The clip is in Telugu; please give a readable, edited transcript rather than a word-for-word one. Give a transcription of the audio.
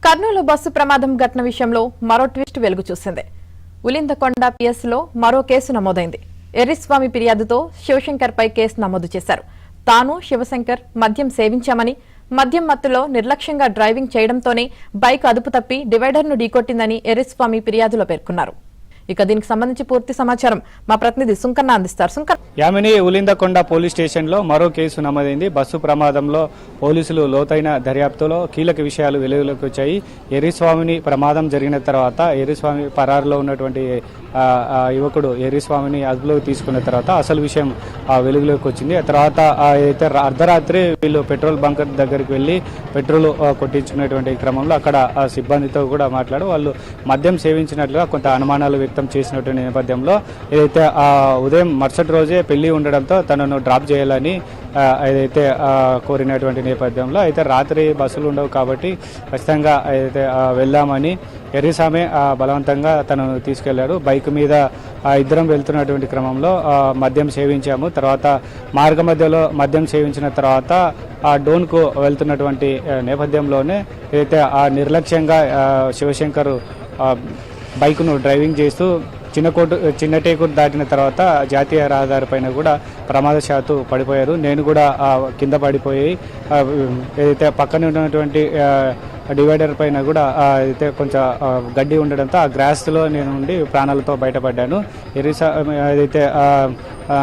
కర్నూలు బస్సు ప్రమాదం ఘటన విషయంలో మరో ట్విస్ట్ వెలుగు చూసింది. ఉలిందకొండ పిఎస్లో మరో కేసు నమోదైంది. ఎర్రిస్వామి ఫిర్యాదుతో శివశంకర్పై కేసు నమోదు చేశారు. తాను శివశంకర్ మద్యం సేవించామని, మద్యం మత్తులో నిర్లక్ష్యంగా డ్రైవింగ్ చేయడంతోనే బైక్ అదుపు తప్పి డివైడర్ను ఢీకొట్టిందని ఎర్రిస్వామి ఫిర్యాదులో పేర్కొన్నారు. ఇక దీనికి సంబంధించి పూర్తి సమాచారం మా ప్రతినిధి సుంకన్న అందిస్తారు. యామిని ఉలిందకొండ పోలీస్ స్టేషన్లో మరో కేసు నమోదైంది. బస్సు ప్రమాదంలో పోలీసులు లోతైన దర్యాప్తులో కీలక విషయాలు వెలుగులోకి వచ్చాయి. ఎర్రిస్వామిని ప్రమాదం జరిగిన తర్వాత ఎర్రిస్వామి పరారులో ఉన్నటువంటి యువకుడు ఎర్రిస్వామిని అదుపులోకి తీసుకున్న తర్వాత అసలు విషయం వెలుగులోకి వచ్చింది. ఆ తర్వాత అయితే అర్ధరాత్రి వీళ్ళు పెట్రోల్ బంకర్ దగ్గరికి వెళ్ళి పెట్రోల్ కొట్టించుకునేటువంటి క్రమంలో అక్కడ సిబ్బందితో కూడా మాట్లాడి వాళ్ళు మద్యం సేవించినట్లుగా కొంత అనుమానాలు వ్యక్తం చేసినటువంటి నేపథ్యంలో ఏదైతే ఉదయం మరుసటి రోజే పెళ్లి ఉండడంతో తనను డ్రాప్ చేయాలని ఏదైతే కోరినటువంటి నేపథ్యంలో అయితే రాత్రి బస్సులు ఉండవు కాబట్టి ఖచ్చితంగా అయితే వెళ్దామని ఎర్రిస్వామి బలవంతంగా తనను తీసుకెళ్లారు. బైక్ మీద ఇద్దరం వెళ్తున్నటువంటి క్రమంలో మద్యం సేవించాము. తర్వాత మార్గ మధ్యలో మద్యం సేవించిన తర్వాత ఆ డోన్కు వెళ్తున్నటువంటి నేపథ్యంలోనే ఏదైతే నిర్లక్ష్యంగా శివశంకర్ బైక్ను డ్రైవింగ్ చేస్తూ చిన్నటేకూరు దాటిన తర్వాత జాతీయ రహదారి పైన కూడా ప్రమాదశాత్తు పడిపోయారు. నేను కూడా కింద పడిపోయి ఏదైతే పక్కన ఉన్నటువంటి డివైడర్ పైన కూడా అయితే కొంచెం గడ్డి ఉండడంతో ఆ గ్రాస్లో నేను ఉండి ప్రాణాలతో బయటపడ్డాను. ఏదైతే